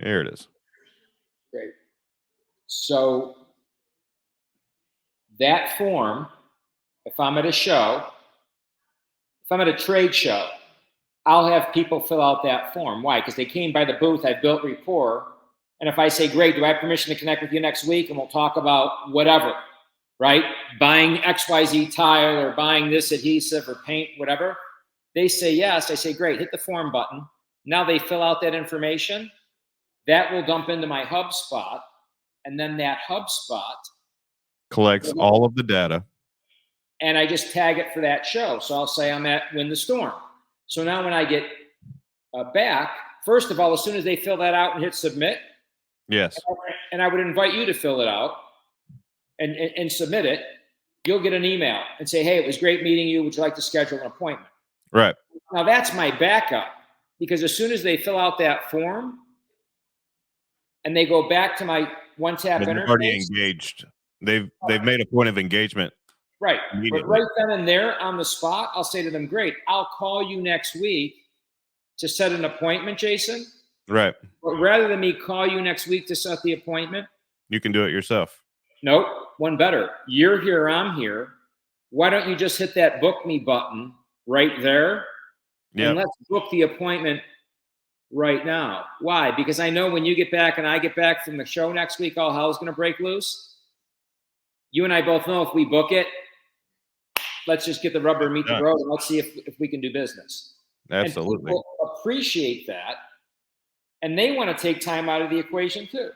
Here it is. Great. So that form, if I'm at a show, if I'm at a trade show, I'll have people fill out that form. Why? Because they came by the booth, I built rapport. And if I say, great, do I have permission to connect with you next week? And we'll talk about whatever, right? Buying XYZ tile or buying this adhesive or paint, whatever. They say yes. I say, great, hit the form button. Now they fill out that information. That will dump into my HubSpot. And then that HubSpot collects all of the data. And I just tag it for that show. So I'll say I'm at Win the Storm. So now when I get back, first of all, as soon as they fill that out and hit submit, yes, and I would invite you to fill it out and submit it, you'll get an email and say, hey, it was great meeting you. Would you like to schedule an appointment? Right. Now that's my backup, because as soon as they fill out that form and they go back to my one-tap interface. They're already engaged. They've made a point of engagement. Right. But right then and there on the spot, I'll say to them, great, I'll call you next week to set an appointment, Jason. Right. But rather than me call you next week to set the appointment, you can do it yourself. Nope. One better. You're here, I'm here. Why don't you just hit that book me button right there? Yep. And let's book the appointment right now. Why? Because I know when you get back and I get back from the show next week, all hell's going to break loose. You and I both know if we book it, let's just get the rubber meet the road and let's see if we can do business. Absolutely. And people appreciate that. And they want to take time out of the equation too.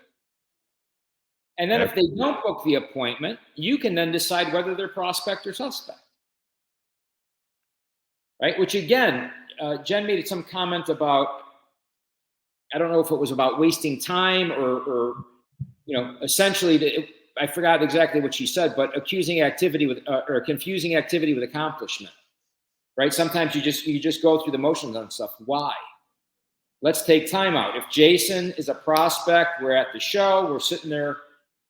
And then if they don't book the appointment, you can then decide whether they're prospect or suspect. Right? Which again, Jen made some comment about, I don't know if it was about wasting time or essentially, I forgot exactly what she said, but accusing activity with or confusing activity with accomplishment, right? Sometimes you just go through the motions on stuff. Why? Let's take time out. If Jason is a prospect, we're at the show, we're sitting there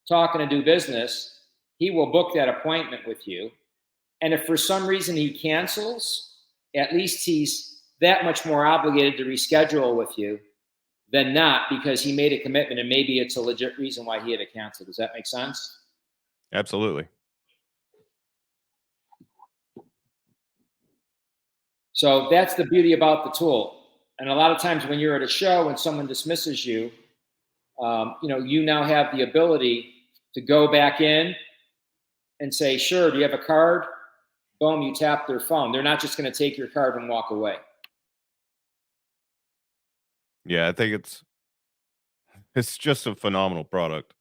talking to do business, he will book that appointment with you. And if for some reason he cancels, at least he's that much more obligated to reschedule with you than not, because he made a commitment and maybe it's a legit reason why he had to cancel. Does that make sense? Absolutely. So that's the beauty about the tool. And a lot of times when you're at a show and someone dismisses you, you now have the ability to go back in and say, sure, do you have a card? Boom, you tap their phone. They're not just going to take your card and walk away. Yeah, I think it's just a phenomenal product.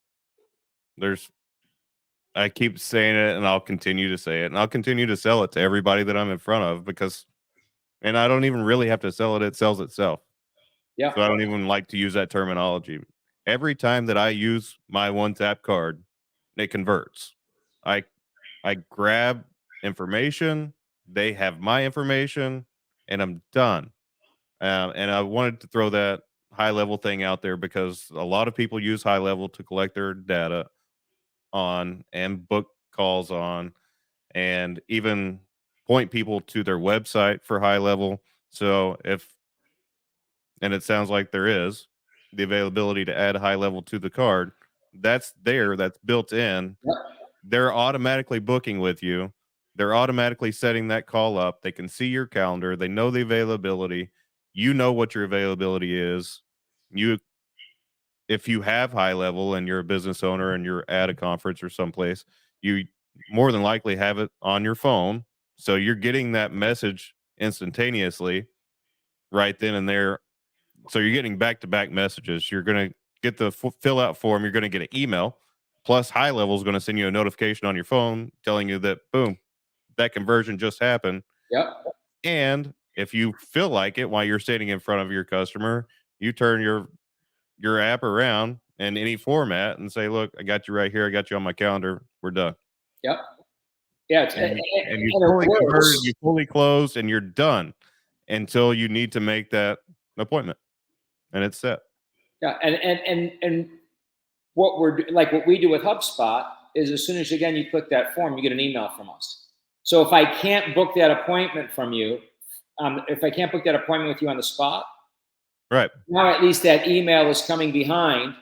I keep saying it and I'll continue to say it and I'll continue to sell it to everybody that I'm in front of and I don't even really have to sell it. It sells itself. Yeah. So I don't even like to use that terminology. Every time that I use my one tap card, it converts. I grab information, they have my information, and I'm done. And I wanted to throw that high level thing out there because a lot of people use high level to collect their data on and book calls on and even point people to their website for high level. So and it sounds like there is the availability to add high level to the card, that's built in. Yep. They're automatically booking with you. They're automatically setting that call up. They can see your calendar. They know the availability. You know what your availability is. If you have high level and you're a business owner and you're at a conference or someplace, you more than likely have it on your phone. So you're getting that message instantaneously right then and there. So you're getting back-to-back messages. You're going to get the fill out form. You're going to get an email. Plus, high level is going to send you a notification on your phone telling you that, boom, that conversion just happened. Yep. And if you feel like it while you're standing in front of your customer, you turn your app around in any format and say, look, I got you right here. I got you on my calendar. We're done. Yep. Yeah. And you fully converted, you fully closed, and you're done until you need to make that appointment. And it's set. Yeah, and what we do with HubSpot is as soon as you click that form, you get an email from us. So if I can't book that appointment from you, if I can't book that appointment with you on the spot, Right. Now at least that email is coming behind.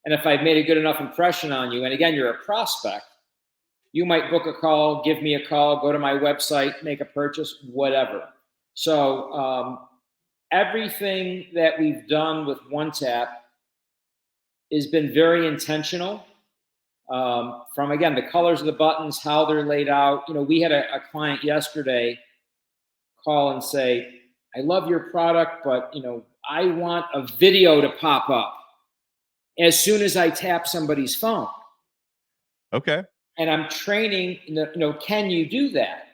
And if I've made a good enough impression on you, and again, you're a prospect, you might book a call, give me a call, go to my website, make a purchase, whatever. So everything that we've done with OneTap has been very intentional. From again, the colors of the buttons, how they're laid out. You know, we had a client yesterday call and say, I love your product, but you know, I want a video to pop up as soon as I tap somebody's phone. Okay. And I'm training, you know, can you do that?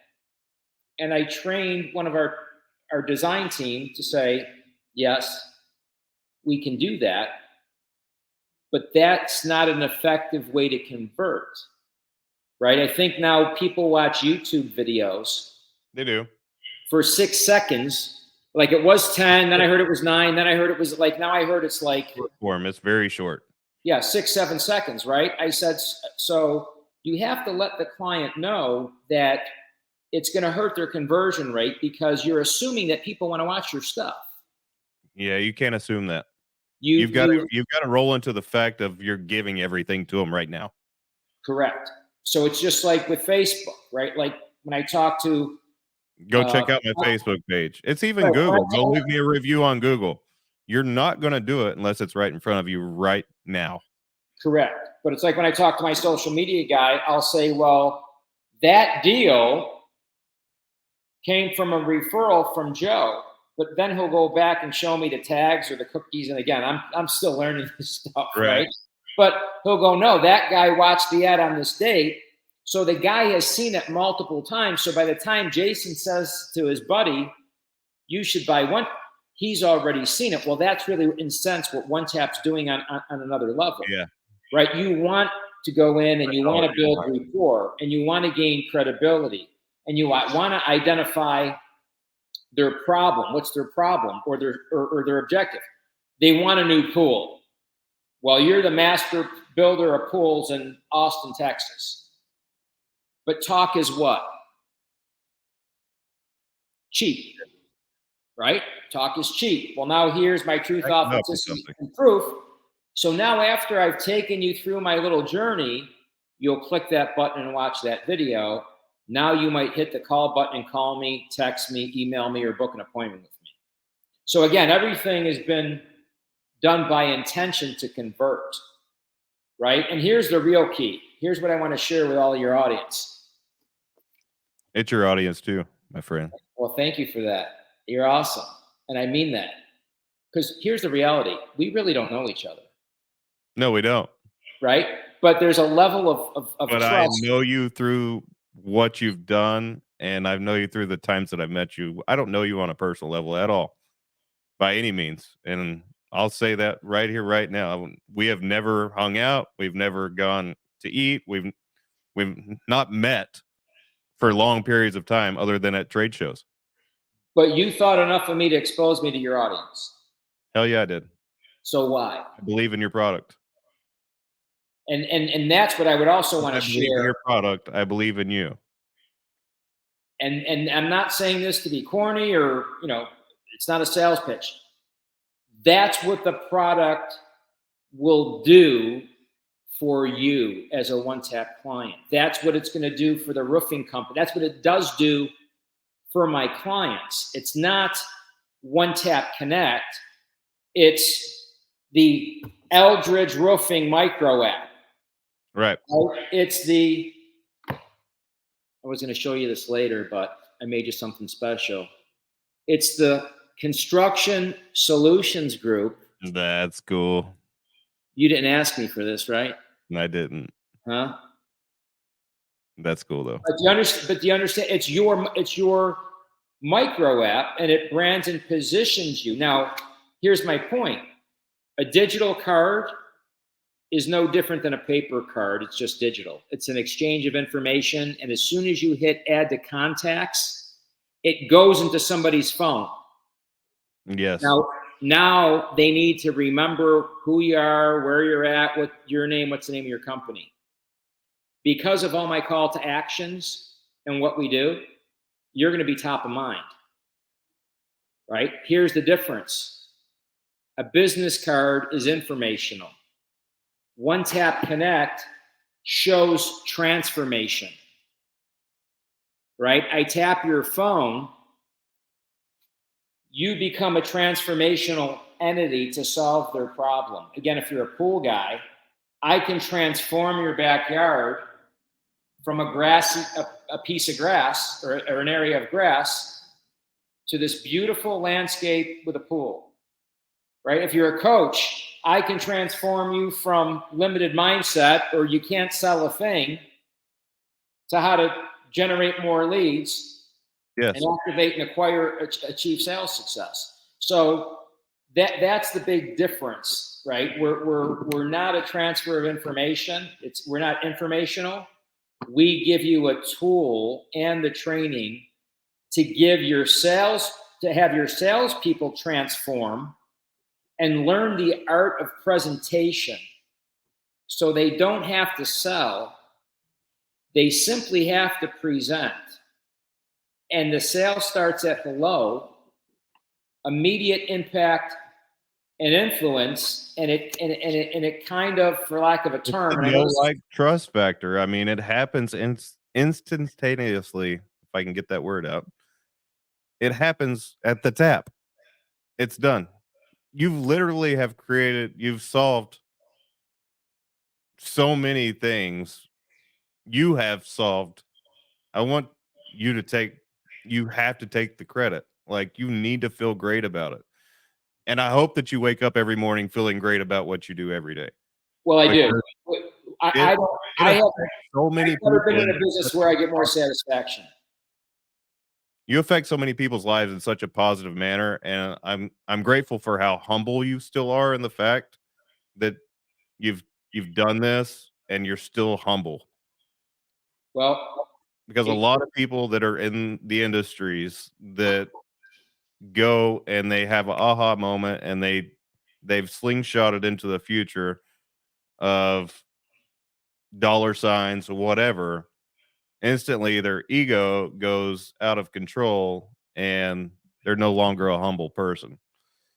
And I trained one of our design team to say, yes, we can do that. But that's not an effective way to convert, right? I think now people watch YouTube videos. They do. For 6 seconds, like it was 10, then I heard it was 9, then I heard it was like, now I heard it's like Short form. It's very short. yeah, 6, 7 seconds, right? I said, so you have to let the client know that it's going to hurt their conversion rate because you're assuming that people want to watch your stuff. Yeah, you can't assume that. You've got to roll into the fact of you're giving everything to them right now. Correct. So it's just like with Facebook, right? Like when I talk to go check out my Facebook page. It's even Google. Go leave me a review on Google. You're not going to do it unless it's right in front of you right now. Correct. But it's like when I talk to my social media guy, I'll say, well, that deal came from a referral from Joe. But then he'll go back and show me the tags or the cookies. And again, I'm still learning this stuff, right? But he'll go, no, that guy watched the ad on this date. So the guy has seen it multiple times. So by the time Jason says to his buddy, you should buy one, he's already seen it. Well, that's really, in a sense, what OneTap's doing on another level. Yeah. Right? You want to go in and you want to build rapport and you want to gain credibility and you want to identify their problem. What's their problem or their objective? They want a new pool. Well, you're the master builder of pools in Austin, Texas. But talk is what? Cheap, right? Talk is cheap. Well, now here's my truth, authenticity, and proof. So now after I've taken you through my little journey, you'll click that button and watch that video. Now you might hit the call button and call me, text me, email me, or book an appointment with me. So again, everything has been done by intention to convert, right? And here's the real key. Here's what I want to share with all of your audience. It's your audience too, my friend. Well, thank you for that. You're awesome. And I mean that. Because here's the reality. We really don't know each other. No, we don't. Right? But there's a level of but trust. I know you through what you've done, and I know you through the times that I've met you. I don't know you on a personal level at all, by any means. And I'll say that right here, right now. We have never hung out. We've never gone to eat. We've not met for long periods of time other than at trade shows. But you thought enough of me to expose me to your audience. Hell yeah, I did. So why? I believe in your product. And that's what I would also want to share. I believe in your product. I believe in you. And I'm not saying this to be corny or, you know, it's not a sales pitch. That's what the product will do for you as a OneTap client. That's what it's going to do for the roofing company. That's what it does do for my clients. It's not OneTap Connect. It's the Eldridge Roofing micro app. Right. It's the, I was going to show you this later, but I made you something special. It's the Construction Solutions Group. That's cool. You didn't ask me for this, right? I didn't. Huh? That's cool though. But do you understand? It's your micro app, and it brands and positions you. Now, here's my point. A digital card is no different than a paper card. It's just digital. It's an exchange of information, and as soon as you hit add to contacts, it goes into somebody's phone. Yes. Now they need to remember who you are, where you're at, what your name, what's the name of your company. Because of all my call to actions and what we do, you're going to be top of mind, right? Here's the difference. A business card is informational. One Tap Connect shows transformation, right? I tap your phone, you become a transformational entity to solve their problem. Again, if you're a pool guy, I can transform your backyard from a piece of grass or an area of grass to this beautiful landscape with a pool, right? If you're a coach, I can transform you from limited mindset or you can't sell a thing to how to generate more leads, Yes. and activate and achieve sales success. So that's the big difference, right? We're not a transfer of information. We're not informational. We give you a tool and the training to have your salespeople transform and learn the art of presentation, so they don't have to sell. They simply have to present. And the sale starts at hello, immediate impact and influence, and it kind of, for lack of a term, It's no like trust factor. I mean, it happens instantaneously, if I can get that word out. It happens at the tap. It's done. You've solved so many things. You have solved. I want you to take you have to take the credit. Like, you need to feel great about it. And I hope that you wake up every morning feeling great about what you do every day. Well, I do. Because I it don't. it I have affects so many I've never people been in a in business such where I a get more positive satisfaction. you affect so many people's lives in such a positive manner, and I'm grateful for how humble you still are in the fact that you've you've done this and you're still humble. Well, Because a it, lot of people that are in the industries that go and they have a aha moment and they've slingshotted into the future of dollar signs or whatever, instantly their ego goes out of control and they're no longer a humble person.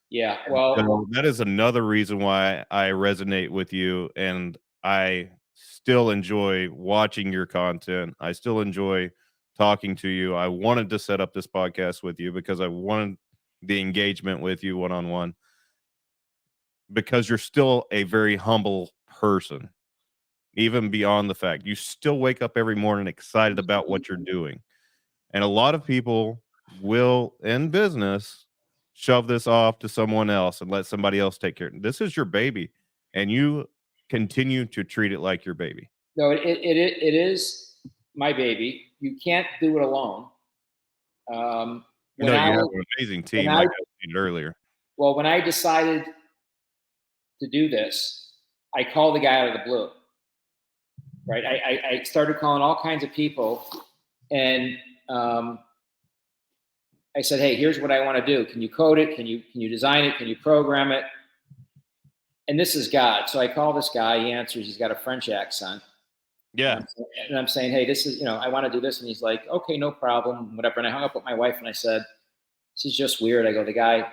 yeah. And Well, so that is another reason why I resonate with you, and I still enjoy watching your content. I still enjoy talking to you. I wanted to set up this podcast with you because I wanted the engagement with you one on one, because you're still a very humble person, even beyond the fact you still wake up every morning excited about what you're doing. And a lot of people will, in business, shove this off to someone else and let somebody else take care. This is your baby, and you continue to treat it like your baby. no, it is my baby. You can't do it alone. You When know, you I have an amazing when team, I like I stated earlier. well, when I decided to do this, I called the guy out of the blue. Right, I started calling all kinds of people, and I said, "Hey, here's what I want to do. Can you code it? Can you design it? Can you program it?" And this is God. So I call this guy. He answers. He's got a French accent. And Yeah. I'm saying, "Hey, this is, I want to do this." And he's like, "Okay, no problem, whatever." And I hung up with my wife and I said, "This is just weird." I go, the guy,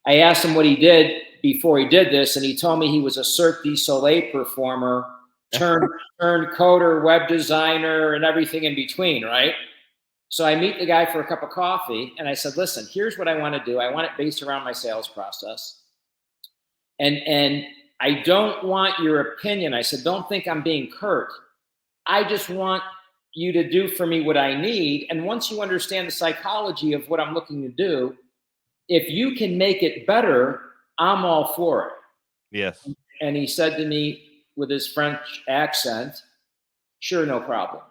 I asked him what he did before he did this, and he told me he was a Cirque du Soleil performer turned coder, web designer, and everything in between, right? So I meet the guy for a cup of coffee, and I said, "Listen, here's what I want to do. I want it based around my sales process, and I don't want your opinion." I said, "Don't think I'm being curt. I just want you to do for me what I need. And once you understand the psychology of what I'm looking to do, if you can make it better, I'm all for it." Yes. And he said to me with his French accent, "Sure, no problem."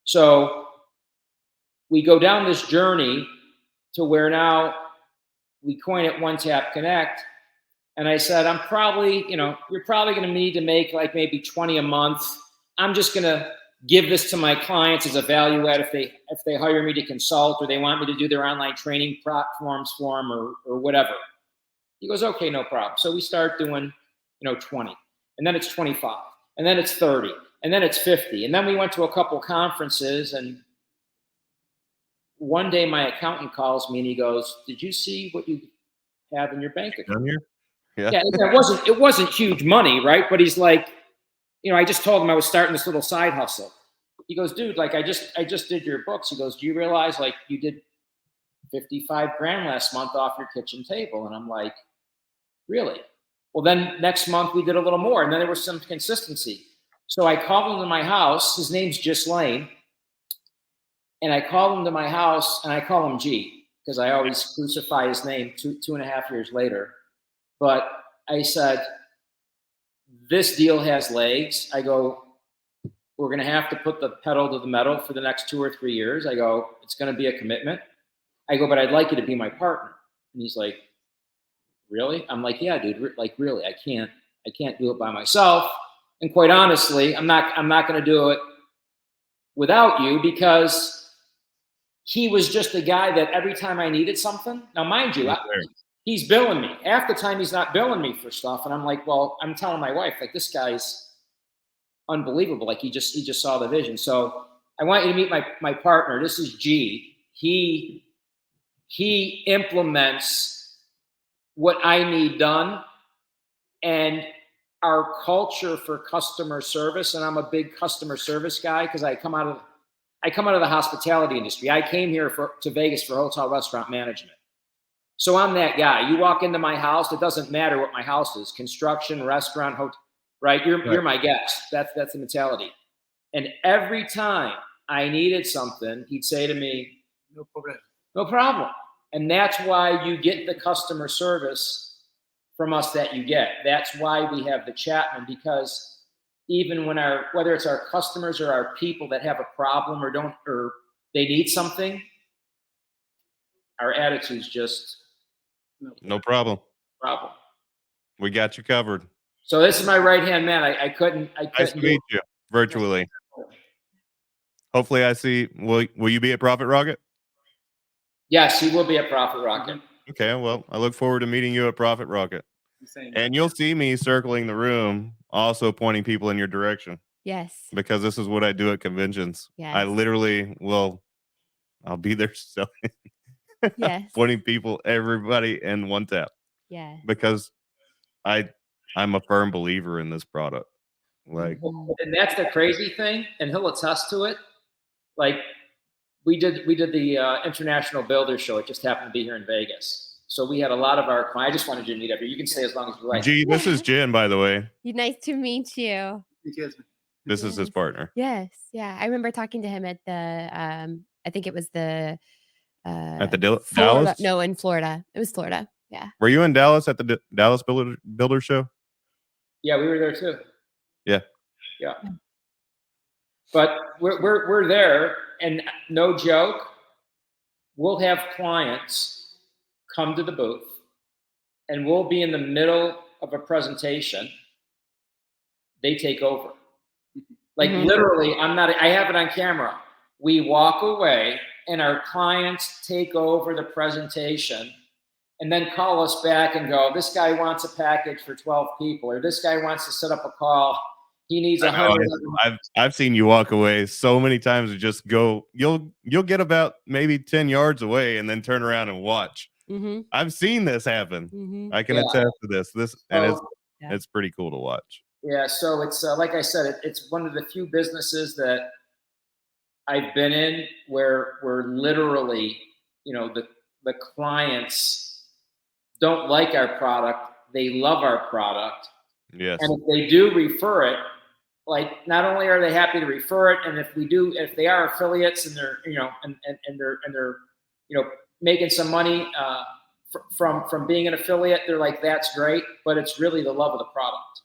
So we go down this journey to where now we coin it One Tap Connect. And I said, "I'm probably, you're probably going to need to make like maybe 20 a month. I'm just going to give this to my clients as a value add if they hire me to consult or they want me to do their online training platforms for them or whatever." He goes, "Okay, no problem." So we start doing, 20, and then it's 25, and then it's 30, and then it's 50. And then we went to a couple conferences, and one day my accountant calls me and he goes, "Did you see what you have in your bank account. Down here? Yeah. Yeah, it wasn't huge money, right? But he's like, I just told him I was starting this little side hustle. He goes, dude, like I just did your books. He goes, do you realize like you did 55 grand last month off your kitchen table? And I'm like, really? Well, then next month we did a little more, and then there was some consistency. So I called him to my house. His name's Ghislaine. And I called him to my house, and I call him G because I always crucify his name 2.5 years later. But I said, this deal has legs. I go, we're going to have to put the pedal to the metal for the next 2 or 3 years. I go, it's going to be a commitment. I go, but I'd like you to be my partner. And he's like, really? I'm like, yeah, dude, like really, I can't do it by myself. And quite honestly, I'm not going to do it without you, because he was just a guy that every time I needed something, now mind you, he's billing me. Half the time he's not billing me for stuff. And I'm like, well, I'm telling my wife, like, this guy's unbelievable. Like he just saw the vision. So I want you to meet my partner. This is G. He implements what I need done, and our culture for customer service. And I'm a big customer service guy because I come out of the hospitality industry. I came here to Vegas for hotel restaurant management. So I'm that guy. You walk into my house, it doesn't matter what my house is, construction, restaurant, hotel, right? You're my guest. That's the mentality. And every time I needed something, he'd say to me, no problem. No problem. And that's why you get the customer service from us that you get. That's why we have the Chapman, because even when whether it's our customers or our people that have a problem or they need something, our attitude's just no problem. We got you covered. So this is my right-hand man. I couldn't Nice to meet you virtually. Hopefully I see, will you be at Profit Rocket? Yes, he will be at Profit Rocket. Okay, well, I look forward to meeting you at Profit Rocket. And you'll see me circling the room, also pointing people in your direction. Yes. Because this is what I do at conventions. Yes. I literally I'll be there selling. Yes. Pointing people, everybody in one tap. Yeah. Because I'm a firm believer in this product. Like, and that's the crazy thing, and he'll attest to it. Like we did the International Builder Show. It just happened to be here in Vegas. So we had a lot of our clients. I just wanted you to meet everybody. You can stay as long as you like. Gee, this is Jen, by the way. Nice to meet you. This is his partner. Yes. Yeah. I remember talking to him at the, I think it was the, at the Florida. Dallas? No, in Florida. It was Florida. Yeah. Were you in Dallas at the Dallas Builder Show? Yeah, we were there too. Yeah. Yeah. But we're there, and no joke, we'll have clients come to the booth, and we'll be in the middle of a presentation. They take over. Like literally, I have it on camera. We walk away and our clients take over the presentation and then call us back and go, this guy wants a package for 12 people, or this guy wants to set up a call. He needs 100. I've seen you walk away so many times and just go, you'll get about maybe 10 yards away and then turn around and watch. I've seen this happen. I can attest to this. And it's pretty cool to watch. Yeah. So it's like I said, it's one of the few businesses that I've been in where we're literally, the clients don't like our product. They love our product. Yes. And if they do refer it, like not only are they happy to refer it, and if they are affiliates and they're, and they're making some money from being an affiliate, they're like, that's great, but it's really the love of the product.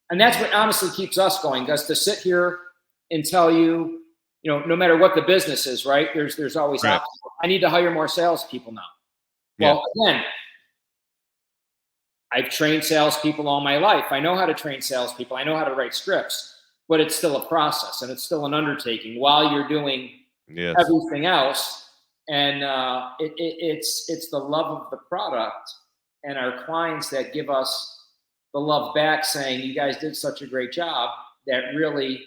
And that's what honestly keeps us going, Gus, to sit here and tell you, no matter what the business is, right? There's always right. options. I need to hire more salespeople now. Well, again, I've trained salespeople all my life. I know how to train salespeople. I know how to write scripts, but it's still a process and it's still an undertaking while you're doing everything else. And it's the love of the product and our clients that give us the love back, saying, you guys did such a great job, that really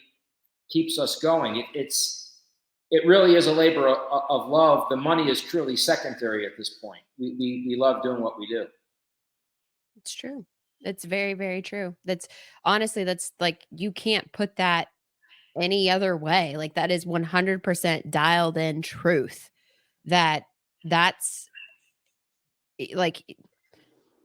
keeps us going. It really is a labor of love. The money is truly secondary at this point. We love doing what we do. It's true. It's very, very true. That's honestly, that's like, you can't put that any other way. Like, that is 100% dialed in truth. That's like,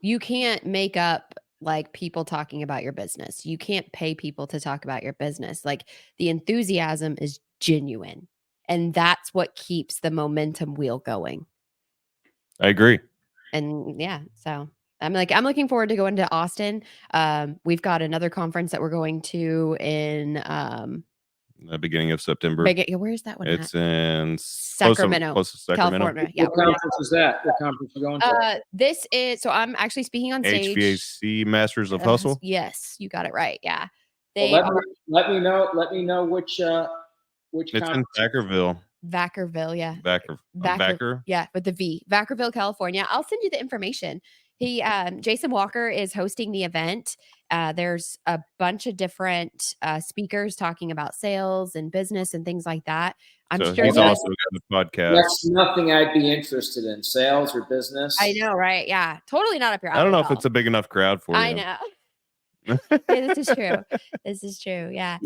you can't make up like people talking about your business. You can't pay people to talk about your business. Like, the enthusiasm is genuine. And that's what keeps the momentum wheel going. I agree. And yeah, so I'm looking forward to going to Austin. We've got another conference that we're going to in The beginning of September. where's that one It's at? in Sacramento, close to Sacramento. California. Yeah, What conference is that? What conference are you going to? this is, so I'm actually speaking on stage. HVAC Masters of Hustle. Yes, you got it right. Yeah. Well, They are let me know. Let me know which It's in conference. Vacaville. Vacaville, yeah. Vacker. Yeah, with the V. Vacaville, California. I'll send you the information. Jason Walker is hosting the event. There's a bunch of different speakers talking about sales and business and things like that. I'm So sure he's also got a podcast. That's nothing I'd be interested in, sales or business. I know, right? Yeah, totally not up your alley. I don't know at if all. it's a big enough crowd for you. I know. Yeah, this is true. This is true. Yeah.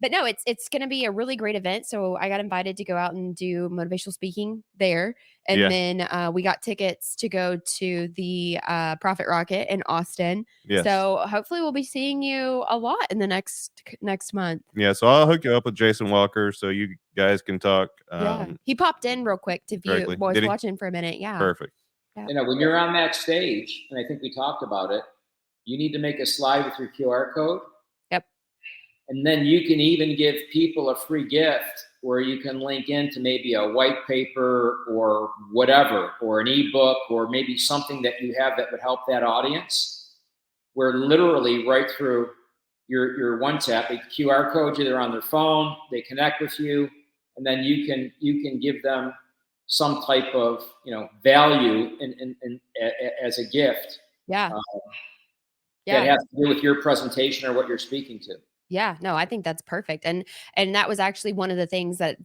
But no, it's going to be a really great event. So I got invited to go out and do motivational speaking there. And Yeah. then we got tickets to go to the Profit Rocket in Austin. Yes. So hopefully we'll be seeing you a lot in the next month. Yeah, so I'll hook you up with Jason Walker so you guys can talk. Yeah. He popped in real quick to view. directly. Was Did he? watching for a minute. Yeah. Perfect. You know, when you're on that stage, and I think we talked about it, you need to make a slide with your QR code. Yep. And then you can even give people a free gift where you can link into maybe a white paper or whatever, or an ebook, or maybe something that you have that would help that audience, where literally right through your one tap, a QR code, either on their phone, they connect with you, and then you can give them some type of, you know, value in as a gift. Yeah. That has to do with your presentation or what you're speaking to. Yeah, no, I think that's perfect. And that was actually one of the things that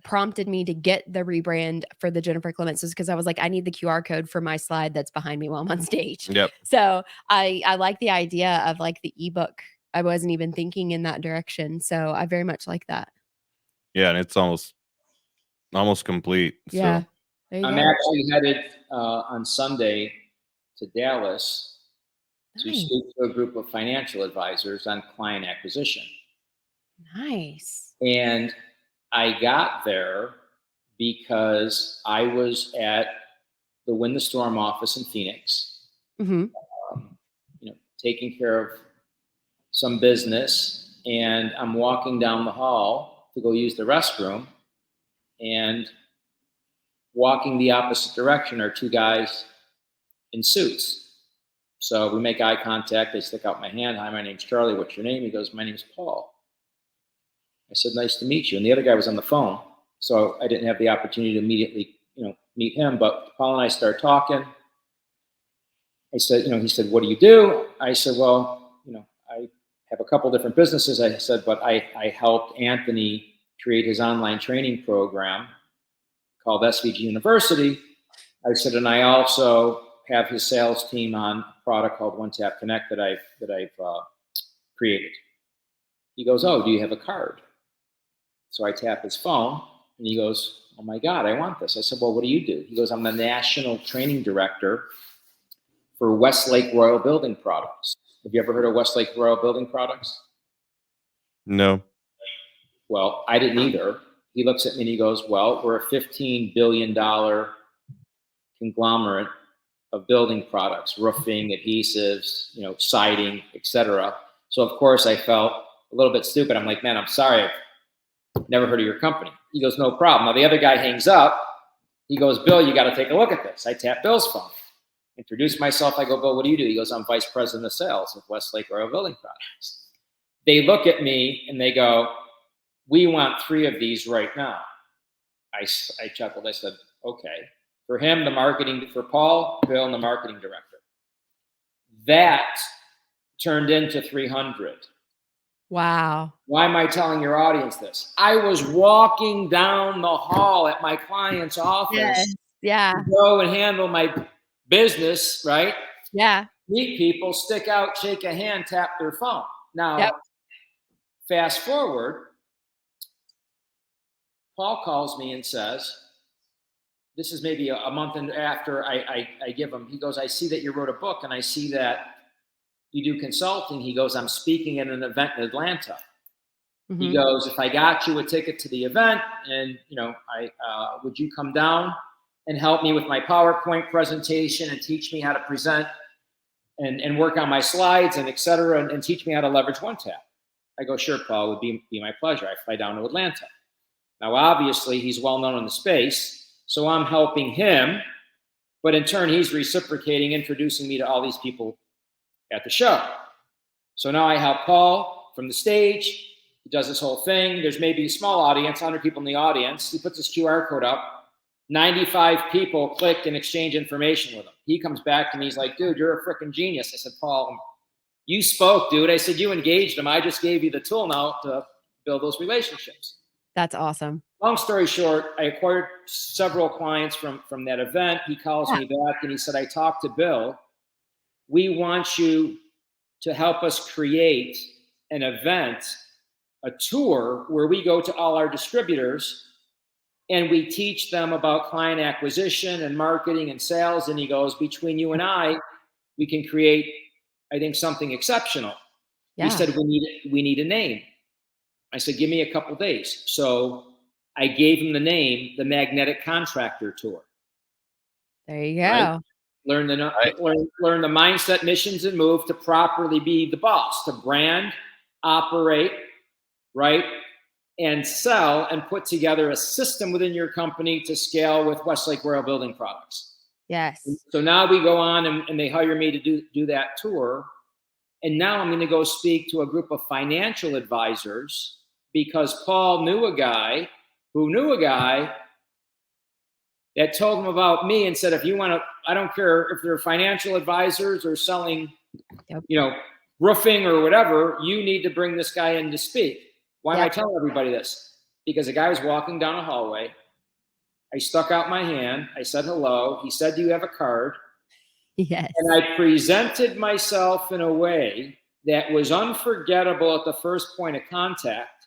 prompted me to get the rebrand for the Jennifer Clements, is because I was like, I need the QR code for my slide that's behind me while I'm on stage. Yep. So I like the idea of like the ebook. I wasn't even thinking in that direction. So I very much like that. Yeah, and it's almost complete. Yeah. So. I'm actually headed on Sunday to Dallas to speak to a group of financial advisors on client acquisition. Nice. And I got there because I was at the Win the Storm office in Phoenix, Mm-hmm. you know, taking care of some business, and I'm walking down the hall to go use the restroom, and walking the opposite direction are two guys in suits. So we make eye contact. I stick out my hand. Hi, my name's Charlie. What's your name? He goes, my name's Paul. I said, nice to meet you. And the other guy was on the phone, so I didn't have the opportunity to immediately, you know, meet him. But Paul and I started talking. I said, you know, he said, what do you do? I said, well, you know, I have a couple different businesses. I said, but I helped Anthony create his online training program called SVG University. I said, and I also have his sales team on a product called One Tap Connect that I've created. He goes, oh, do you have a card? So I tap his phone, and he goes, oh my God, I want this. I said, well, what do you do? He goes, I'm the national training director for Westlake Royal Building Products. Have you ever heard of Westlake Royal Building Products? No. Well, I didn't either. He looks at me and he goes, well, we're a $15 billion conglomerate of building products, roofing, adhesives, you know, siding, etc. So of course I felt a little bit stupid. I'm like, man, I'm sorry, I've never heard of your company. He goes, no problem. Now the other guy hangs up. He goes, Bill, you got to take a look at this. I tap Bill's phone, introduce myself. I go, Bill, what do you do? He goes, I'm vice president of sales of Westlake Royal Building Products. They look at me and they go, we want 3 of these right now. I chuckled. I said, okay. For him, the marketing, for Paul, Bill, and the marketing director. That turned into 300. Wow. Why am I telling your audience this? I was walking down the hall at my client's office Yes. Yeah. to go and handle my business, right? Yeah. meet people, stick out, shake a hand, tap their phone. Now, Yep. fast forward, Paul calls me and says, this is maybe a month after I give him, he goes, I see that you wrote a book and I see that you do consulting. He goes, I'm speaking at an event in Atlanta. Mm-hmm. He goes, if I got you a ticket to the event and, would you come down and help me with my PowerPoint presentation and teach me how to present and work on my slides and et cetera, and teach me how to leverage one tap? I go, sure, Paul, would be my pleasure. I fly down to Atlanta. Now, obviously, he's well known in the space, so I'm helping him, but in turn, he's reciprocating, introducing me to all these people at the show. So now I help Paul from the stage. He does this whole thing. There's maybe a small audience, 100 people in the audience. He puts his QR code up. 95 people click and exchange information with him. He comes back to me. He's like, dude, you're a freaking genius. I said, Paul, you spoke, dude. I said, you engaged him. I just gave you the tool now to build those relationships. That's awesome. Long story short, I acquired several clients from that event. He calls me back and he said, I talked to Bill. We want you to help us create an event, a tour where we go to all our distributors and we teach them about client acquisition and marketing and sales. And he goes, between you and I, we can create, I think, something exceptional. Yeah. He said, we need a name. I said, give me a couple days. So I gave him the name, the Magnetic Contractor Tour. There you go. Right? Learn the mindset, missions, and move to properly be the boss, to brand, operate, right, and sell and put together a system within your company to scale with Westlake Royal Building Products. Yes. So now we go on and they hire me to do that tour. And now I'm going to go speak to a group of financial advisors because Paul knew a guy who knew a guy that told him about me and said, if you want to, I don't care if they're financial advisors or selling, roofing or whatever, you need to bring this guy in to speak. Why am I telling everybody this? Because a guy was walking down a hallway. I stuck out my hand. I said, hello. He said, do you have a card? Yes. And I presented myself in a way that was unforgettable at the first point of contact,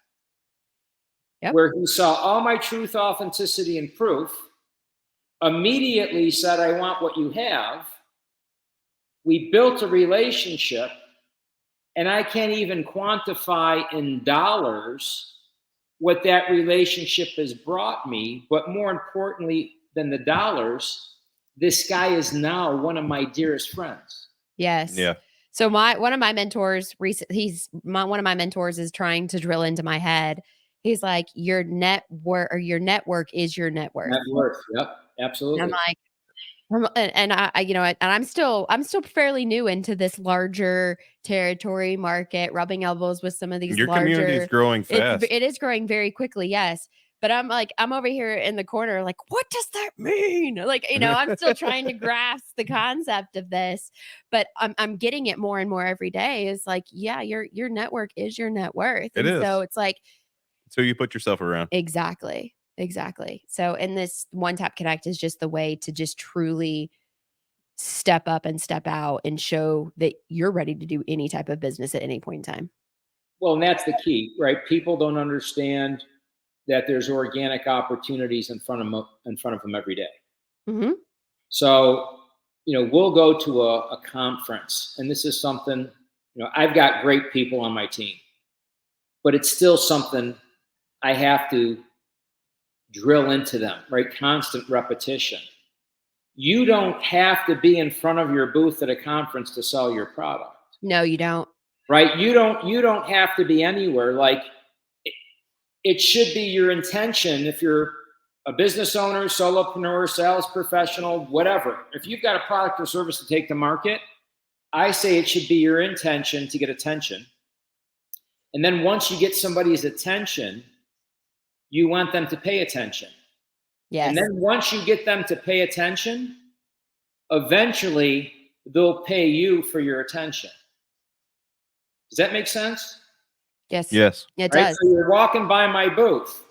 where he saw all my truth, authenticity, and proof, immediately said, I want what you have. We built a relationship, and I can't even quantify in dollars what that relationship has brought me. But more importantly than the dollars, this guy is now one of my dearest friends. Yes. Yeah. So one of my mentors, one of my mentors is trying to drill into my head. He's like, your network is your net worth. Net worth. Yep. Absolutely. And I'm like, and I'm still fairly new into this larger territory market, rubbing elbows with some of these Your larger. community is growing fast. It is growing very quickly. Yes. But I'm over here in the corner, like, what does that mean? Like, I'm still trying to grasp the concept of this, but I'm getting it more and more every day. It's like, yeah, your network is your net worth. It is. So it's like, so you put yourself around. Exactly. So, and this One Tap Connect is just the way to just truly step up and step out and show that you're ready to do any type of business at any point in time. Well, and that's the key, right? People don't understand that there's organic opportunities in front of them every day. Mm-hmm. So, we'll go to a conference, and this is something, I've got great people on my team, but it's still something I have to drill into them, right? Constant repetition. You don't have to be in front of your booth at a conference to sell your product. No, you don't. Right? You don't have to be anywhere. Like, it should be your intention if you're a business owner, solopreneur, sales professional, whatever. If you've got a product or service to take to market, I say it should be your intention to get attention. And then once you get somebody's attention, you want them to pay attention. Yes. And then once you get them to pay attention, eventually they'll pay you for your attention. Does that make sense? Yes. Yes. It does. So you're walking by my booth.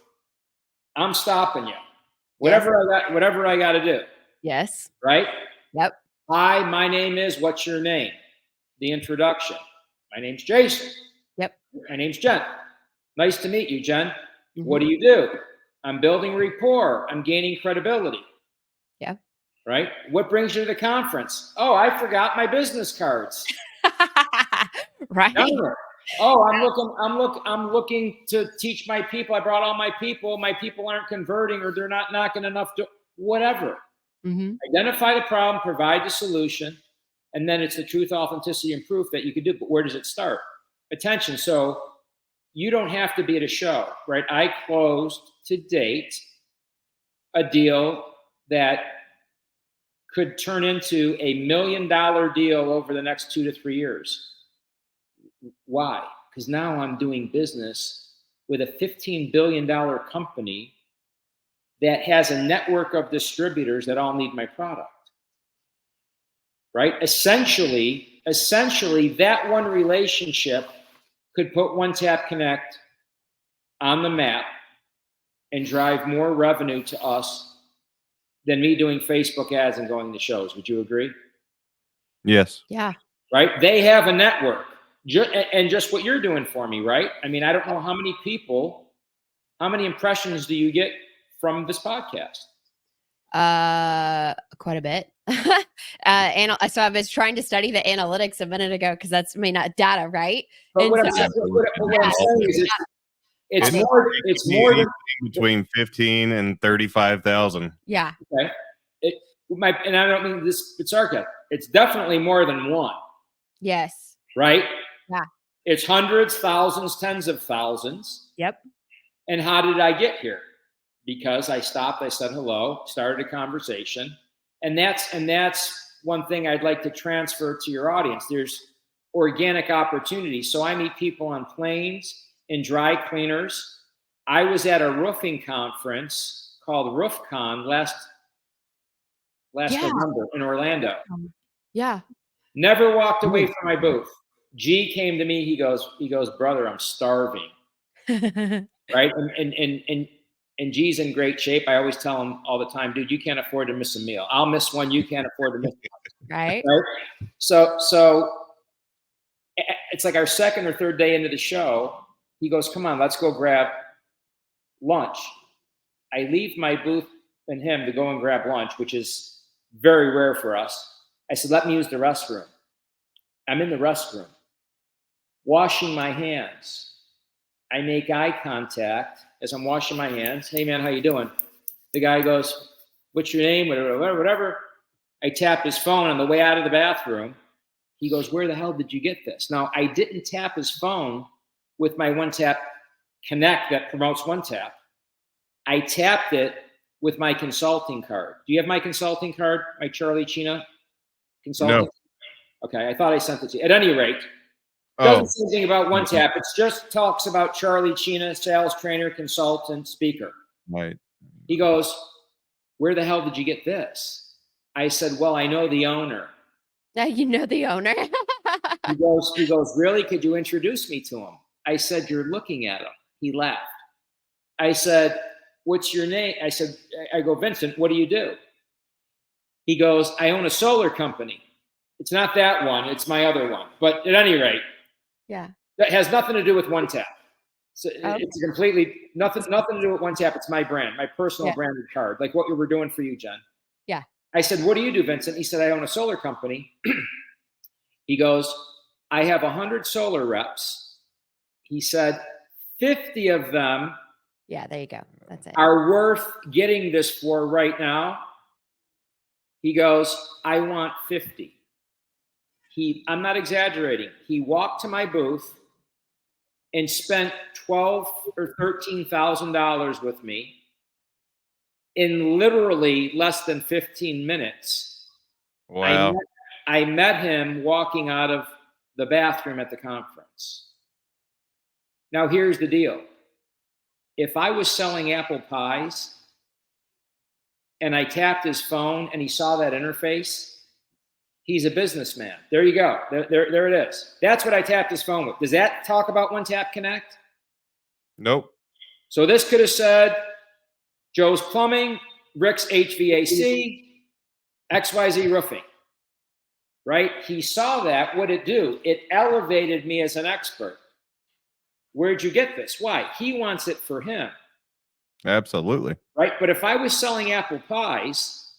I'm stopping you. Whatever I got to do. Yes. Right? Yep. Hi, my name is, what's your name? The introduction. My name's Jason. Yep. My name's Jen. Nice to meet you, Jen. Mm-hmm. What do you do? I'm building rapport. I'm gaining credibility. Yeah. Right? What brings you to the conference? Oh, I forgot my business cards. Right. Number. Oh, I'm looking to teach my people. I brought all my people. My people aren't converting, or they're not knocking enough to whatever. Mm-hmm. Identify the problem, provide the solution, and then it's the truth, authenticity, and proof that you can do. But where does it start? Attention. So you don't have to be at a show, right? I closed to date a deal that could turn into $1 million deal over the next 2 to 3 years. Why? Because now I'm doing business with a $15 billion company that has a network of distributors that all need my product. Right? Essentially, that one relationship could put One Tap Connect on the map and drive more revenue to us than me doing Facebook ads and going to shows. Would you agree? Yes. Yeah. Right? They have a network. And just what you're doing for me, right? I mean, I don't know how many people, how many impressions do you get from this podcast? Quite a bit. So I was trying to study the analytics a minute ago, because that's, I mean, not data, right? But And what I'm so- saying, what I'm saying is it's more than between 15 and 35,000. yeah. okay. And I don't mean this with sarcasm. It's definitely more than one, Yes. right? Yeah. It's hundreds, thousands, tens of thousands. Yep. And how did I get here? Because I stopped, I said hello, started a conversation. And that's one thing I'd like to transfer to your audience. There's organic opportunities. So I meet people on planes, in dry cleaners. I was at a roofing conference called RoofCon last November in Orlando. Yeah. Never walked away from my booth. G came to me. He goes, brother, I'm starving. Right. And G's in great shape. I always tell him all the time, dude, you can't afford to miss a meal. I'll miss one. You can't afford to miss one. Right. So it's like our second or third day into the show. He goes, come on, let's go grab lunch. I leave my booth and him to go and grab lunch, which is very rare for us. I said, let me use the restroom. I'm in the restroom, washing my hands. I make eye contact as I'm washing my hands. Hey, man, how you doing? The guy goes, what's your name? Whatever. I tap his phone on the way out of the bathroom. He goes, where the hell did you get this? Now, I didn't tap his phone with my One Tap Connect that promotes One Tap. I tapped it with my consulting card. Do you have my consulting card, my Charlie Cina consulting? No. Okay, I thought I sent it to you. At any rate, doesn't say anything about One Tap. It just talks about Charlie Cina, sales trainer, consultant, speaker. Right. He goes, where the hell did you get this? I said, well, I know the owner. Now you know the owner. He goes, really? Could you introduce me to him? I said, you're looking at him. He laughed. I said, what's your name? I go, Vincent, what do you do? He goes, I own a solar company. It's not that one. It's my other one. But at any rate, Yeah. that has nothing to do with One Tap. So Okay. it's completely nothing to do with One Tap. It's my brand, my personal branded card, like what we were doing for you, Jen. Yeah. I said, what do you do, Vincent? He said, I own a solar company. He goes, I have 100 solar reps. He said, 50 of them Yeah, there you go. That's it. are worth getting this for right now. He goes, I want 50. I'm not exaggerating. He walked to my booth and spent $12,000 or $13,000 with me in literally less than 15 minutes. Wow. I met him walking out of the bathroom at the conference. Now, here's the deal. If I was selling apple pies and I tapped his phone and he saw that interface, he's a businessman. There you go. There it is. That's what I tapped his phone with. Does that talk about One Tap Connect? Nope. So this could have said Joe's Plumbing, Rick's HVAC, XYZ Roofing. right? He saw that. What'd it do? It elevated me as an expert. Where'd you get this? Why? He wants it for him, Absolutely. right? But if I was selling apple pies,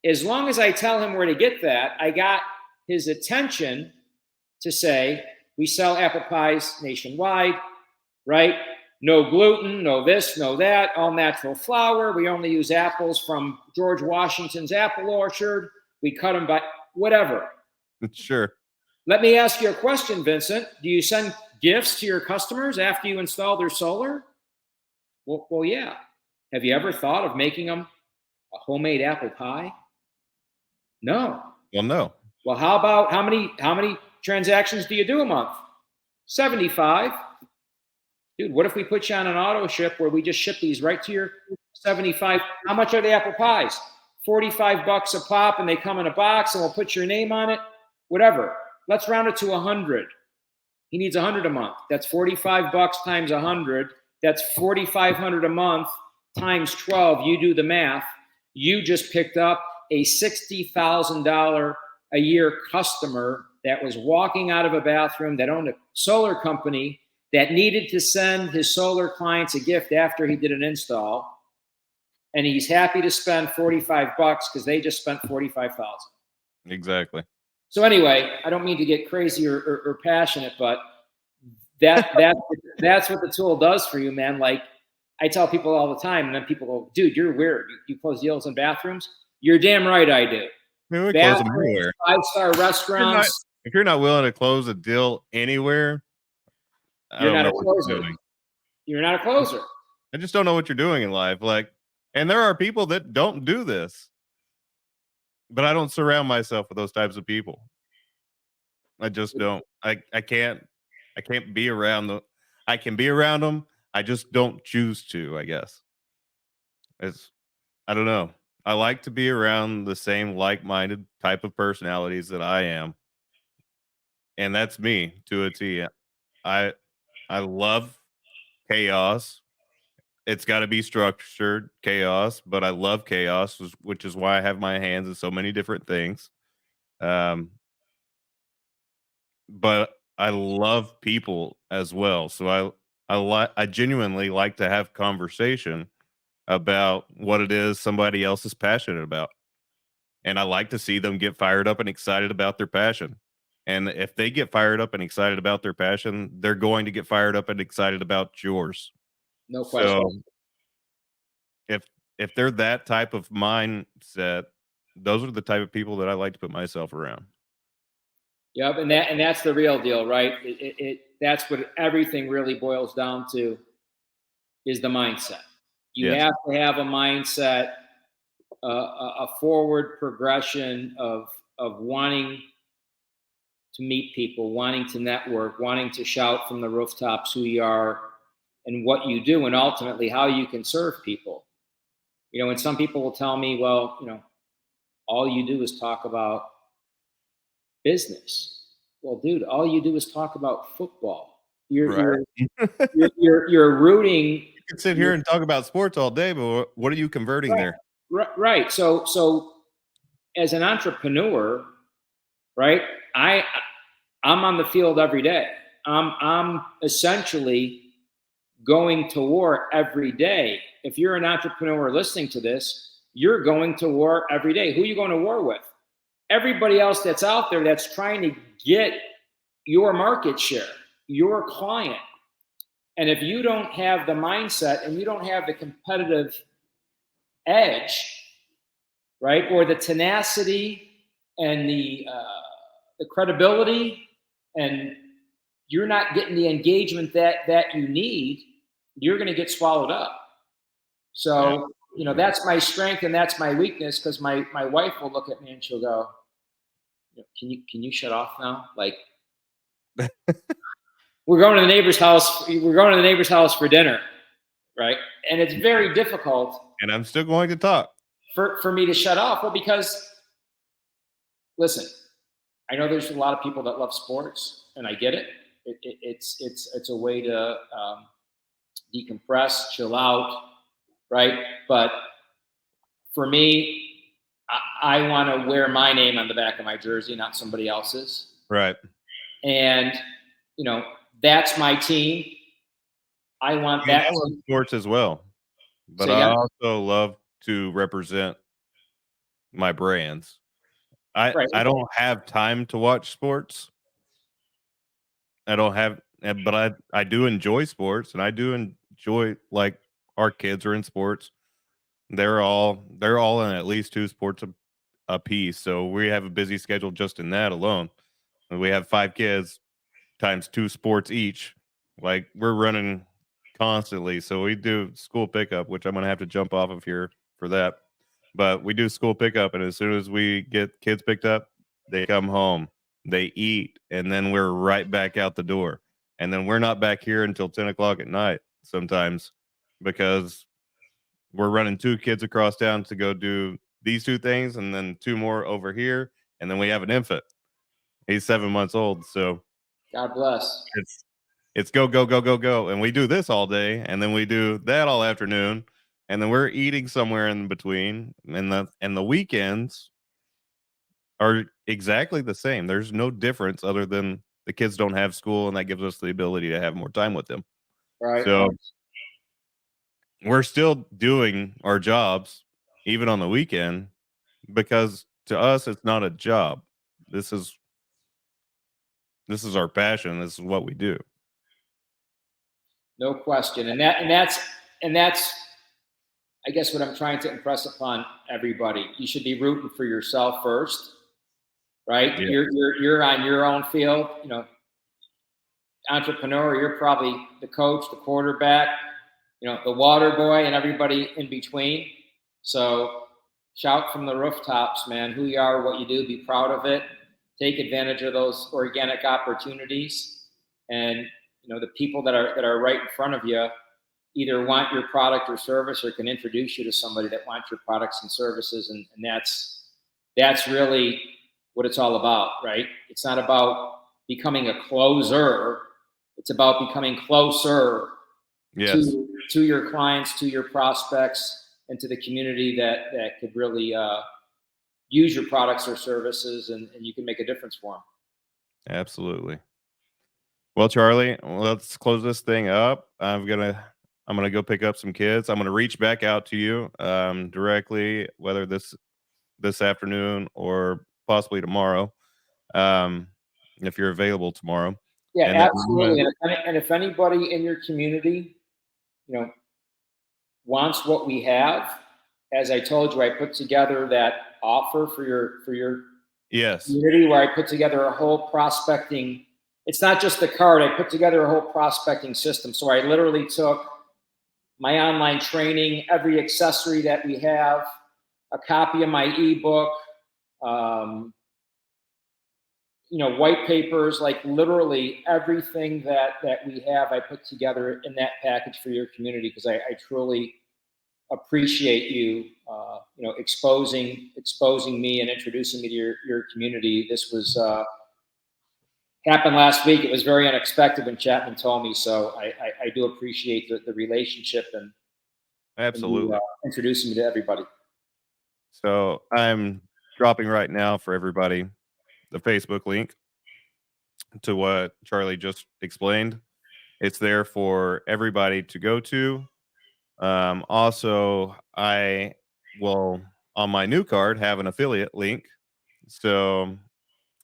as long as I tell him where to get that, I got his attention to say, we sell apple pies nationwide, right? No gluten, no this, no that, all natural flour. We only use apples from George Washington's apple orchard. We cut them by whatever. Sure. Let me ask you a question, Vincent. Do you send gifts to your customers after you install their solar? Well, yeah. Have you ever thought of making them a homemade apple pie? No. Well, no. Well, how about how many transactions do you do a month? 75. Dude, what if we put you on an auto ship where we just ship these right to your 75? How much are the apple pies? $45 a pop, and they come in a box, and we'll put your name on it. Whatever. Let's round it to 100. He needs 100 a month. That's $45 times 100. That's $4,500 a month times 12. You do the math. You just picked up a $60,000 a year customer that was walking out of a bathroom, that owned a solar company, that needed to send his solar clients a gift after he did an install. And he's happy to spend $45 because they just spent $45,000. Exactly. So anyway, I don't mean to get crazy or passionate, but that's what the tool does for you, man. Like, I tell people all the time, and then people go, dude, you're weird. You close deals in bathrooms? You're damn right I do. I mean, we close them everywhere. 5-star restaurants. If you're not willing to close a deal anywhere, I You're don't not know a what closer. you're doing. You're not a closer. I just don't know what you're doing in life. Like, and there are people that don't do this, but I don't surround myself with those types of people. I just don't. I can't be around them. I can be around them. I just don't choose to, I guess. I don't know. I like to be around the same like-minded type of personalities that I am. And that's me to a T. I love chaos. It's got to be structured chaos, but I love chaos, which is why I have my hands in so many different things. But I love people as well. So I genuinely like to have conversation about what it is somebody else is passionate about. And I like to see them get fired up and excited about their passion. And if they get fired up and excited about their passion, they're going to get fired up and excited about yours. No question. So if they're that type of mindset, those are the type of people that I like to put myself around. Yep, and that's the real deal, right? That's what everything really boils down to, is the mindset. You Yes. have to have a mindset, a forward progression of wanting to meet people, wanting to network, wanting to shout from the rooftops who you are and what you do, and ultimately how you can serve people. You know, and some people will tell me, well, you know, all you do is talk about business. Well, dude, all you do is talk about football. You're rooting. You can sit here and talk about sports all day, but what are you converting there? Right. So as an entrepreneur, right, I'm on the field every day. I'm essentially going to war every day. If you're an entrepreneur listening to this, you're going to war every day. Who are you going to war with? Everybody else that's out there that's trying to get your market share, your client. And if you don't have the mindset and you don't have the competitive edge, right, or the tenacity and the credibility, and you're not getting the engagement that you need, you're going to get swallowed up. So, you know, that's my strength and that's my weakness, because my wife will look at me and she'll go, can you shut off now? Like, we're going to the neighbor's house. We're going to the neighbor's house for dinner, right? And it's very difficult. And I'm still going to talk. For me to shut off. Well, because, listen, I know there's a lot of people that love sports, and I get it. It's a way to decompress, chill out, right? But for me, I want to wear my name on the back of my jersey, not somebody else's. Right. And, that's my team. I want And that. I love sports as well, but Say I again? also love to represent my brands. Right. I don't have time to watch sports. I don't have, but I do enjoy sports, and I do enjoy, like, our kids are in sports. They're all in at least 2 sports a piece, so we have a busy schedule just in that alone. And we have 5 kids times 2 sports each. Like, we're running constantly, so we do school pickup, which I'm gonna have to jump off of here for that. But we do school pickup, and as soon as we get kids picked up, they come home, they eat, and then we're right back out the door. And then we're not back here until 10 o'clock at night sometimes because we're running 2 kids across town to go do these 2 things and then 2 more over here, and then we have an infant. He's 7 months old, so God bless. it's it's go, go, go, go, go, and we do this all day, and then we do that all afternoon, and then we're eating somewhere in between, and the weekends are exactly the same. There's no difference other than the kids don't have school, and that gives us the ability to have more time with them. Right. So, we're still doing our jobs even on the weekend because to us, it's not a job. This is this is our passion. This is what we do. No question. And that's I guess what I'm trying to impress upon everybody. You should be rooting for yourself first, right? Yeah. You're on your own field, entrepreneur, you're probably the coach, the quarterback, the water boy, and everybody in between. So shout from the rooftops, man, who you are, what you do, be proud of it, take advantage of those organic opportunities. And the people that are right in front of you either want your product or service or can introduce you to somebody that wants your products and services. And that's really what it's all about, right? It's not about becoming a closer. It's about becoming closer Yes. to your clients, to your prospects, and to the community that could really use your products or services, and you can make a difference for them. Absolutely. Well, Charlie, let's close this thing up. I'm gonna go pick up some kids. I'm gonna reach back out to you directly, whether this afternoon or possibly tomorrow, um, if you're available tomorrow. Yeah, And then absolutely. And if anybody in your community, you know, wants what we have, as I told you, I put together that offer for your yes, community where I put together a whole prospecting. It's not just the card. I put together a whole prospecting system. So I literally took my online training, every accessory that we have, a copy of my ebook, um, white papers, like literally everything that we have, I put together in that package for your community because I truly appreciate you, exposing me and introducing me to your community. This was happened last week. It was very unexpected when Chapman told me, so I do appreciate the relationship and you absolutely. introducing me to everybody. So I'm dropping right now for everybody the Facebook link to what Charlie just explained. It's there for everybody to go to. Also, I will on my new card have an affiliate link. So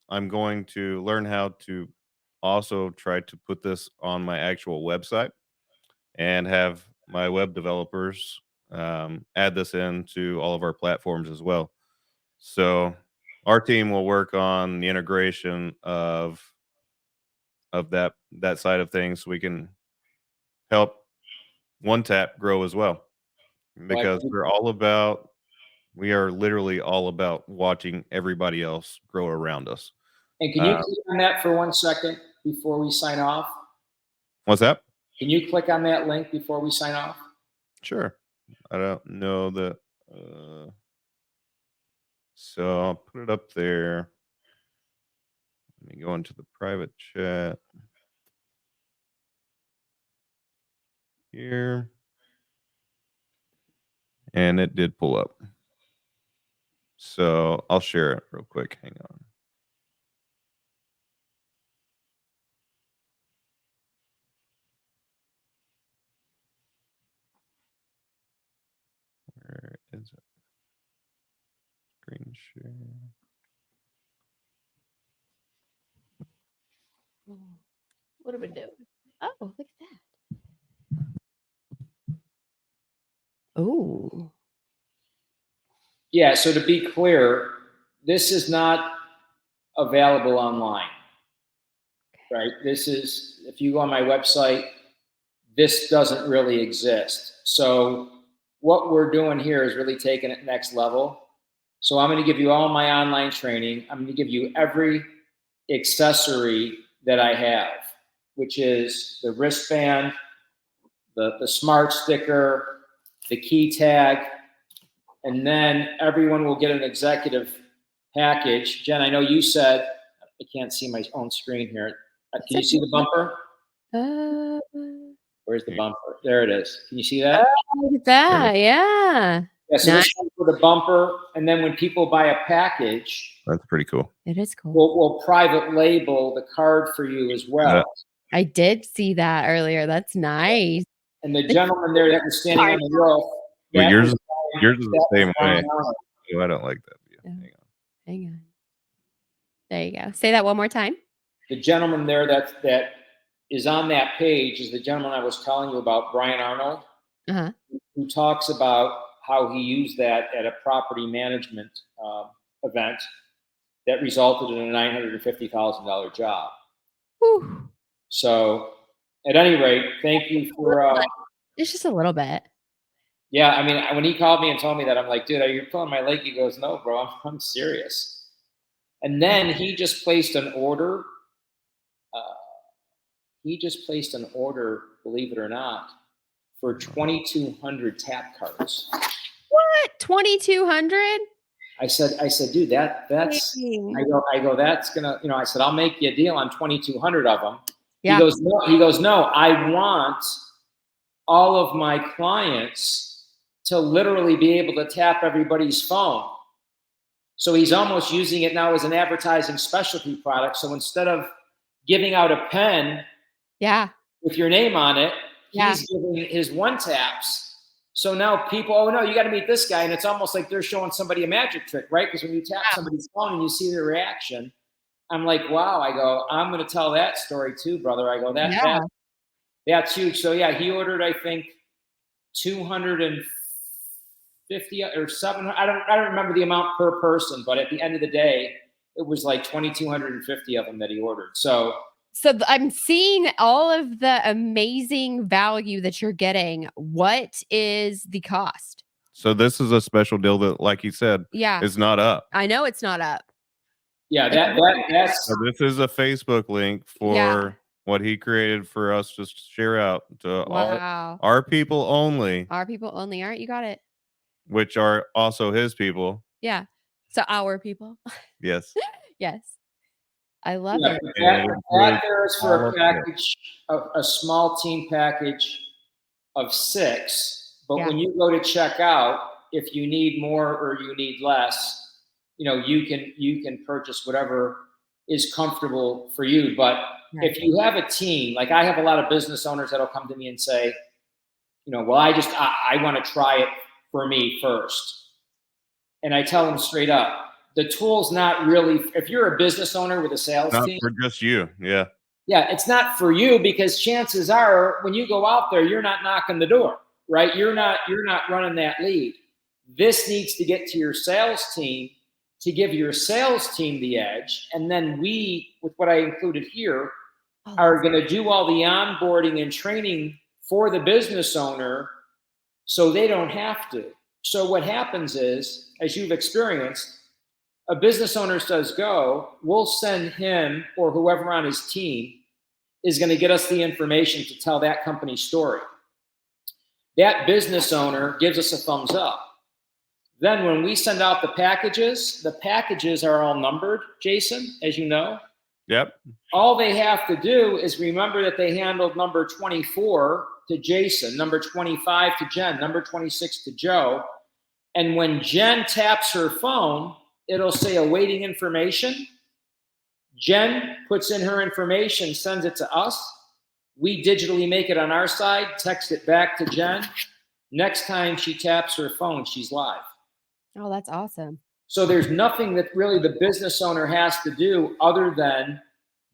I'm going to learn how to also try to put this on my actual website and have my web developers add this into all of our platforms as well. So our team will work on the integration of that side of things so we can help one tap grow as well Well, because we are literally all about watching everybody else grow around us. and can you Uh, click on that for 1 second before we sign off? what's that? Can you click on that link before we sign off? Sure. I don't know the. Uh, so I'll put it up there. Let me go into the private chat here, and it did pull up. So I'll share it real quick. Hang on. Where is it? Screen share. What are we doing? Oh, look at that. Oh. Yeah, so to be clear, this is not available online, right? This is, if you go on my website, this doesn't really exist. So what we're doing here is really taking it next level. So I'm going to give you all my online training. I'm going to give you every accessory that I have, which is the wristband, the smart sticker, the key tag, and then everyone will get an executive package. Jen, I know you said, I can't see my own screen here. Can you see the bumper? Where's the bumper? There it is. Can you see that? Oh, look at that. Yeah. Yeah, so Nice. this comes with a bumper, and then when people buy a package, That's pretty cool. It is cool. we'll private label the card for you as well. Yeah. I did see that earlier. That's nice. And the gentleman there that was standing on the roof, But that yours was- is the that same was way. Brian Arnold. Oh, I don't like that view. Yeah. Hang on. Hang on. There you go. Say that one more time. The gentleman there that is on that page is the gentleman I was telling you about, Brian Arnold, Uh-huh. who talks about how he used that at a property management event that resulted in a $950,000 job. Whew. So, at any rate, thank you for. It's just a little bit. Yeah, I mean, when he called me and told me that, I'm like, dude, are you pulling my leg? He goes, no, bro, I'm serious. And then he just placed an order. Believe it or not, for 2,200 tap cards. What? 2,200? I said, dude, that's. I go, that's gonna, I said, I'll make you a deal on 2,200 of them. Yeah. He goes, no, I want all of my clients to literally be able to tap everybody's phone. So he's almost using it now as an advertising specialty product. So instead of giving out a pen with your name on it, he's giving his one taps. So now people, oh no, you got to meet this guy. And it's almost like they're showing somebody a magic trick, right? Because when you tap somebody's phone and you see their reaction, I'm like, wow, I go, I'm going to tell that story too, brother. I go, that's huge. So yeah, he ordered, I think, 250 or 700. I don't remember the amount per person, but at the end of the day, it was like 2,250 of them that he ordered. So I'm seeing all of the amazing value that you're getting. What is the cost? So this is a special deal that, like you said, is not up. I know it's not up. Yeah, that's. So this is a Facebook link for what he created for us to share out to our people only. Our people only. All right, you got it. Which are also his people. Yeah. So our people. Yes. Yes. I love it. That there is for a package, a small team package of 6. But when you go to check out, if you need more or you need less, you can purchase whatever is comfortable for you. But if you have a team, like I have a lot of business owners that'll come to me and say, well, I want to try it for me first. And I tell them straight up, the tool's not really, if you're a business owner with a sales team. Not for just you. Yeah. Yeah, it's not for you because chances are when you go out there, you're not knocking the door, right? You're not running that lead. This needs to get to your sales team to give your sales team the edge. And then we, with what I included here, are going to do all the onboarding and training for the business owner so they don't have to. So what happens is, as you've experienced, a business owner says go, we'll send him or whoever on his team is going to get us the information to tell that company's story. That business owner gives us a thumbs up. Then when we send out the packages are all numbered, Jason, as you know. Yep. All they have to do is remember that they handled number 24 to Jason, number 25 to Jen, number 26 to Joe. And when Jen taps her phone, it'll say awaiting information. Jen puts in her information, sends it to us. We digitally make it on our side, text it back to Jen. Next time she taps her phone, she's live. Oh, that's awesome. So there's nothing that really the business owner has to do other than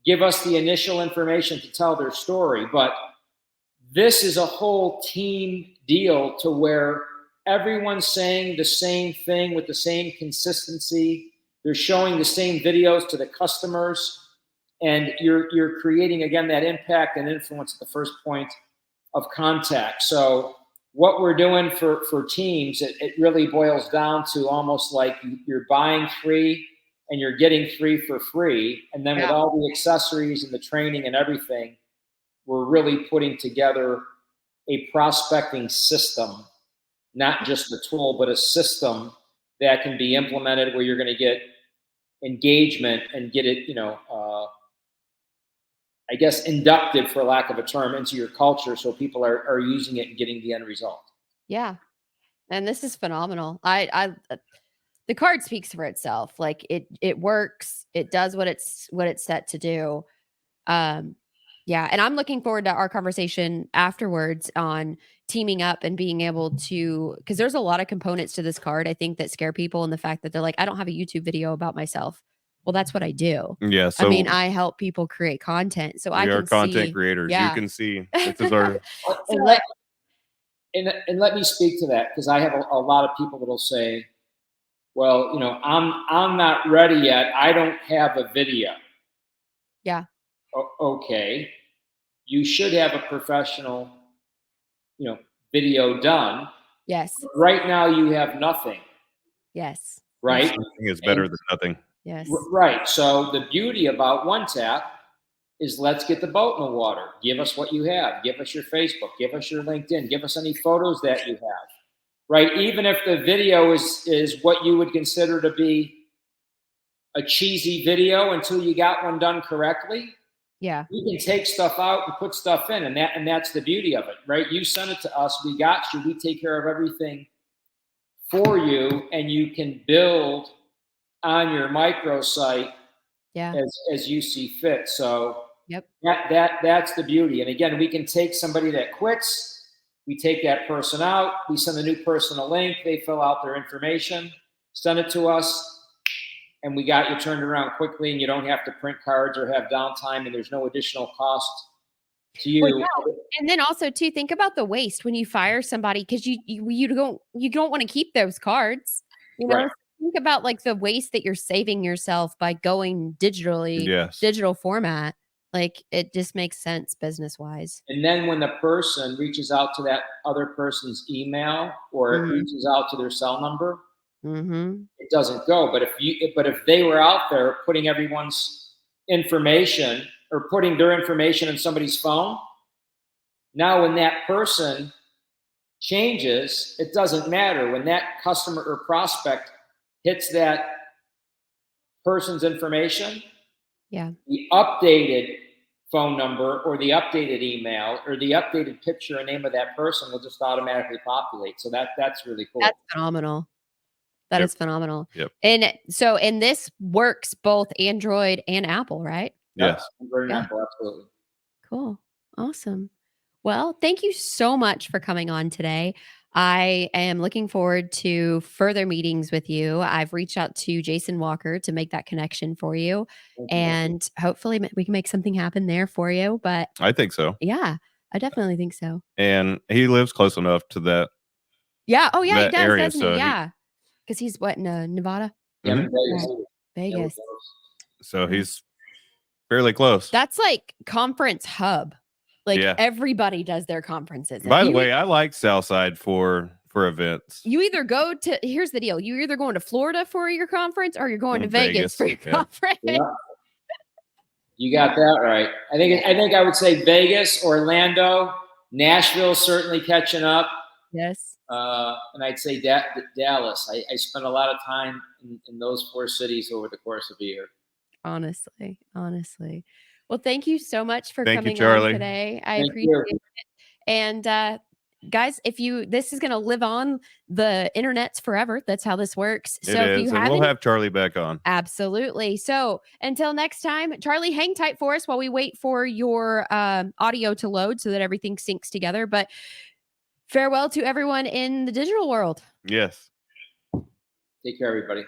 give us the initial information to tell their story. But this is a whole team deal to where everyone's saying the same thing with the same consistency. They're showing the same videos to the customers, and you're creating, again, that impact and influence at the first point of contact. So what we're doing for teams, it really boils down to almost like you're buying free and you're getting free for free. And then with all the accessories and the training and everything, we're really putting together a prospecting system, not just a tool, but a system that can be implemented where you're going to get engagement and get it, I guess, inducted, for lack of a term, into your culture, so people are using it and getting the end result. Yeah. And this is phenomenal. I the card speaks for itself. Like it works. It does what it's set to do. Yeah. And I'm looking forward to our conversation afterwards on teaming up and being able to, because there's a lot of components to this card, I think, that scare people, and the fact that they're like, I don't have a YouTube video about myself. Well, that's what I do. Yeah. So I mean, I help people create content. So I we are can content see, creators. yeah. You can see this is our And let me speak to that, because I have a lot of people that'll say, well, I'm not ready yet. I don't have a video. Yeah. Okay. You should have a professional, video done. Yes. Right now you have nothing. Yes. Right. Something is better than nothing. Yes. Right. So the beauty about OneTap is, let's get the boat in the water. Give us what you have. Give us your Facebook. Give us your LinkedIn. Give us any photos that you have. Right. Even if the video is what you would consider to be a cheesy video until you got one done correctly. Yeah. You can take stuff out and put stuff in, and that's the beauty of it, right? You send it to us, we got you, we take care of everything for you, and you can build on your microsite as you see fit. So that's the beauty. And again, we can take somebody that quits, we take that person out, we send the new person a link, they fill out their information, send it to us, and we got you turned around quickly, and you don't have to print cards or have downtime, and there's no additional cost to you. Well, yeah. And then also too, think about the waste when you fire somebody, because you don't want to keep those cards. Right. Think about like the waste that you're saving yourself by going digital format. Like, it just makes sense business wise. And then when the person reaches out to that other person's email, or it reaches out to their cell number, it doesn't go. But if they were out there putting everyone's information, or putting their information in somebody's phone, now when that person changes, it doesn't matter. When that customer or prospect hits that person's information, the updated phone number or the updated email or the updated picture and name of that person will just automatically populate. So that's really cool. That's phenomenal. That is phenomenal. Yep. And this works both Android and Apple, right? Yes. Android and Apple, absolutely. Cool. Awesome. Well, thank you so much for coming on today. I am looking forward to further meetings with you. I've reached out to Jason Walker to make that connection for you. And hopefully we can make something happen there for you. But I think so. Yeah, I definitely think so. And he lives close enough to that. Yeah. Oh, yeah, he does, area, doesn't he? Yeah. Because he's what, in Nevada? Yeah, Vegas. So he's fairly close. That's like conference hub. Like everybody does their conferences. By the way, I like Southside for events. You either go to, here's the deal. You're either going to Florida for your conference, or you're going to Vegas for your conference. Yeah. You got that right. I think I would say Vegas, Orlando, Nashville, certainly catching up. Yes. And I'd say Dallas. I spent a lot of time in those 4 cities over the course of a year. Honestly. Well, thank you so much for coming Charlie. on today. I appreciate it. And guys, this is going to live on the internets forever. That's how this works. So It if is, you and haven't, we'll have Charlie back on. absolutely. So until next time, Charlie, hang tight for us while we wait for your audio to load so that everything syncs together. But farewell to everyone in the digital world. Yes. Take care, everybody.